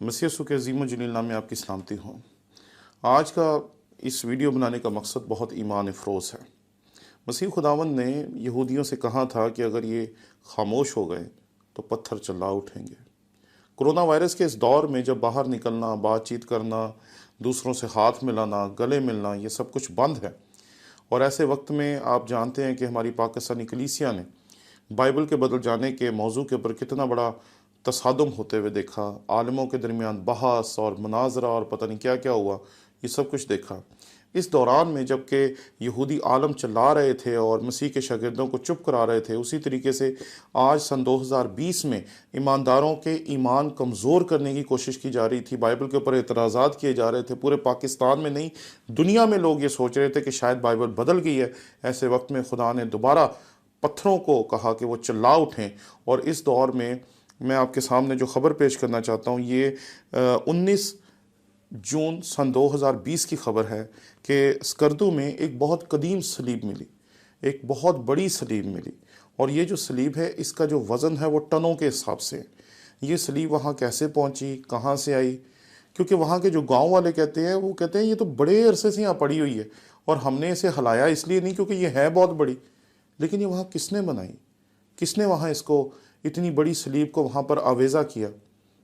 मसीह यीशु के अज़ीम व जलील नाम में आपकी सलामती हो। आज का इस वीडियो बनाने का मकसद बहुत ईमान अफरोज़ है। मसीह खुदावंद ने यहूदियों से कहा था कि अगर ये खामोश हो गए तो पत्थर चिल्ला उठेंगे। कोरोना वायरस के इस दौर में जब बाहर निकलना, बातचीत करना, दूसरों से हाथ मिलाना, गले मिलना, ये सब कुछ बंद है। और ऐसे वक्त में आप जानते हैं कि हमारी पाकिस्तानी कलीसिया ने बाइबल के बदल जाने के मौजू के ऊपर कितना बड़ा तसादुम होते हुए देखा। आलिमों के दरमियान बहस और मुनाजरा और पता नहीं क्या क्या हुआ, ये सब कुछ देखा। इस दौरान में जबकि यहूदी आलम चला रहे थे और मसीह के शागिर्दों को चुप करा रहे थे, उसी तरीके से आज सन 2020 में ईमानदारों के ईमान कमज़ोर करने की कोशिश की जा रही थी। बाइबल के ऊपर एतराज़ात किए जा रहे थे। पूरे पाकिस्तान में नहीं, दुनिया में लोग ये सोच रहे थे कि शायद बाइबल बदल गई है। ऐसे वक्त में खुदा ने दोबारा पत्थरों को कहा कि वो चिल्ला उठें। और इस दौर में मैं आपके सामने जो ख़बर पेश करना चाहता हूँ, ये 19 जून सन 2020 की खबर है कि स्कर्दू में एक बहुत कदीम सलीब मिली, एक बहुत बड़ी सलीब मिली। और ये जो सलीब है, इसका जो वज़न है वो टनों के हिसाब से। ये सलीब वहाँ कैसे पहुँची, कहाँ से आई? क्योंकि वहाँ के जो गांव वाले कहते हैं, वो कहते हैं ये तो बड़े अरसे से यहाँ पड़ी हुई है और हमने इसे हलाया इसलिए नहीं क्योंकि ये है बहुत बड़ी। लेकिन ये वहाँ किसने बनाई? किसने वहाँ इसको, इतनी बड़ी सलीब को वहाँ पर आवेज़ा किया?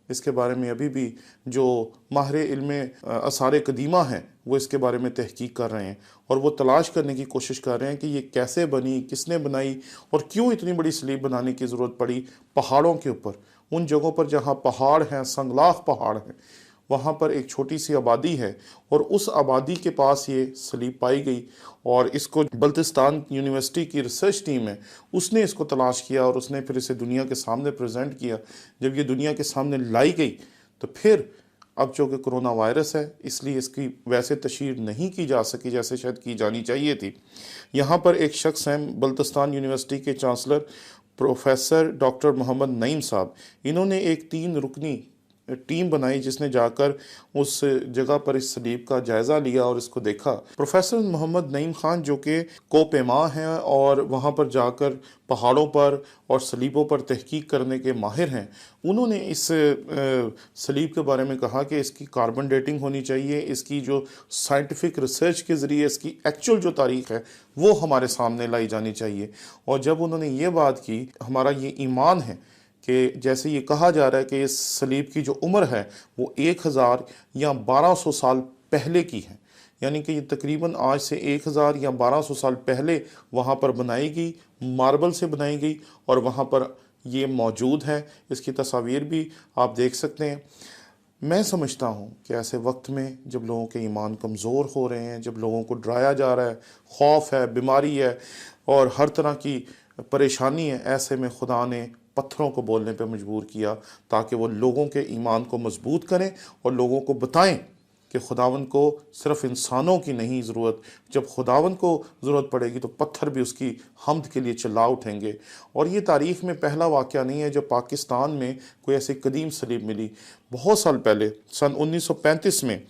इसके बारे में अभी भी जो माहिर इल्म आसार कदीमा हैं वो इसके बारे में तहकीक कर रहे हैं और वो तलाश करने की कोशिश कर रहे हैं कि ये कैसे बनी, किसने बनाई और क्यों इतनी बड़ी सलीब बनाने की ज़रूरत पड़ी पहाड़ों के ऊपर। उन जगहों पर जहाँ पहाड़ हैं, संगलाख पहाड़ हैं, वहाँ पर एक छोटी सी आबादी है और उस आबादी के पास ये सलीब पाई गई। और इसको बल्तिस्तान यूनिवर्सिटी की रिसर्च टीम है, उसने इसको तलाश किया और उसने फिर इसे दुनिया के सामने प्रेजेंट किया। जब ये दुनिया के सामने लाई गई तो फिर अब जो कि कोरोना वायरस है, इसलिए इसकी वैसे तशहीर नहीं की जा सकी जैसे शायद की जानी चाहिए थी। यहाँ पर एक शख्स हैं, बल्तिस्तान यूनिवर्सिटी के chancellor professor doctor Mohammad Naeem साहब। इन्होंने एक 3 रुकनी टीम बनाई जिसने जाकर उस जगह पर इस सलीब का जायज़ा लिया और इसको देखा। प्रोफेसर मोहम्मद नईम खान जो कि कोपेमा हैं और वहाँ पर जाकर पहाड़ों पर और सलीबों पर तहकीक करने के माहिर हैं, उन्होंने इस सलीब के बारे में कहा कि इसकी कार्बन डेटिंग होनी चाहिए, इसकी जो साइंटिफिक रिसर्च के ज़रिए इसकी एक्चुअल जो तारीख़ है वो हमारे सामने लाई जानी चाहिए। और जब उन्होंने ये बात की, हमारा ये ईमान है कि जैसे ये कहा जा रहा है कि इस सलीब की जो उम्र है वो 1000 या 1200 साल पहले की है, यानी कि ये तकरीबन आज से 1000 या 1200 साल पहले वहाँ पर बनाई गई, मार्बल से बनाई गई और वहाँ पर ये मौजूद है। इसकी तस्वीर भी आप देख सकते हैं। मैं समझता हूँ कि ऐसे वक्त में जब लोगों के ईमान कमज़ोर हो रहे हैं, जब लोगों को डराया जा रहा है, खौफ है, बीमारी है और हर तरह की परेशानी है, ऐसे में खुदा ने पत्थरों को बोलने पर मजबूर किया ताकि वो लोगों के ईमान को मजबूत करें और लोगों को बताएं कि खुदावन को सिर्फ इंसानों की नहीं ज़रूरत, जब खुदावन को ज़रूरत पड़ेगी तो पत्थर भी उसकी हम्द के लिए चिल्ला उठेंगे। और ये तारीख़ में पहला वाक़या नहीं है जब पाकिस्तान में कोई ऐसी कदीम सलीब मिली। बहुत साल पहले सन 1935 में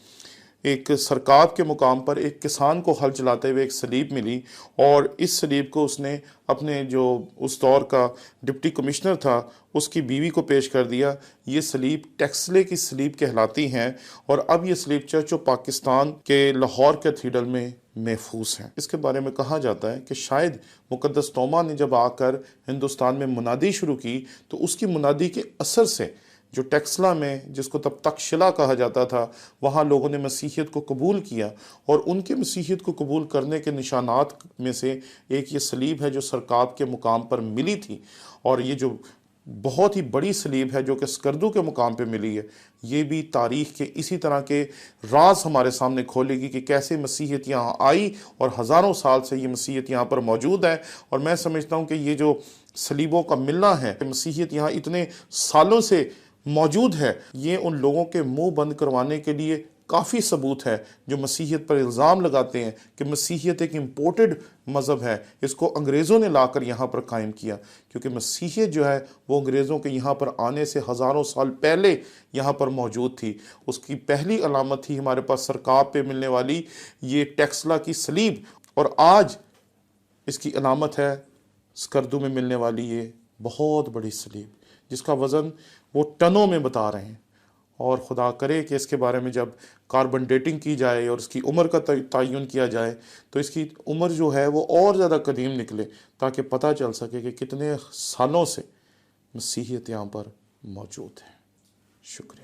एक सरकाब के मुकाम पर एक किसान को हल चलाते हुए एक सलीब मिली और इस सलीब को उसने अपने जो उस दौर का डिप्टी कमिश्नर था उसकी बीवी को पेश कर दिया। ये सलीब टेक्सले की सलीब कहलाती हैं और अब ये सलीब चर्च ऑफ पाकिस्तान के लाहौर कैथीड्रल में महफूज है। इसके बारे में कहा जाता है कि शायद मुकद्दस तोमा ने जब आकर हिंदुस्तान में मुनादी शुरू की तो उसकी मुनादी के असर से जो टेक्सला में, जिसको तब तक्षशिला कहा जाता था, वहाँ लोगों ने मसीहियत को कबूल किया और उनके मसीहियत को कबूल करने के निशानात में से एक ये सलीब है जो सरकाब के मुकाम पर मिली थी। और ये जो बहुत ही बड़ी सलीब है जो कि स्कर्दू के मुकाम पे मिली है, ये भी तारीख़ के इसी तरह के राज हमारे सामने खोलेगी कि कैसे मसीहियत यहाँ आई और हज़ारों साल से ये मसीहियत यहाँ पर मौजूद है। और मैं समझता हूँ कि ये जो सलीबों का मिलना है, मसीहियत यहाँ इतने सालों से मौजूद है, ये उन लोगों के मुंह बंद करवाने के लिए काफ़ी सबूत है जो मसीहियत पर इल्ज़ाम लगाते हैं कि मसीहियत एक इम्पोर्टेड मज़हब है, इसको अंग्रेज़ों ने लाकर यहाँ पर कायम किया। क्योंकि मसीहियत जो है वो अंग्रेज़ों के यहाँ पर आने से हज़ारों साल पहले यहाँ पर मौजूद थी। उसकी पहली अलामत थी हमारे पास सरकाब पे मिलने वाली ये टेक्सला की सलीब, और आज इसकी अलामत है स्कर्दू में मिलने वाली ये बहुत बड़ी सलीब जिसका वज़न वो टनों में बता रहे हैं। اور خدا کرے کہ اس کے بارے میں جب کاربن ڈیٹنگ کی جائے اور اس کی عمر کا تعین کیا جائے تو اس کی عمر جو ہے وہ اور زیادہ قدیم نکلے، تاکہ پتہ چل سکے کہ کتنے سالوں سے مسیحیت یہاں پر موجود ہے۔ شکریہ۔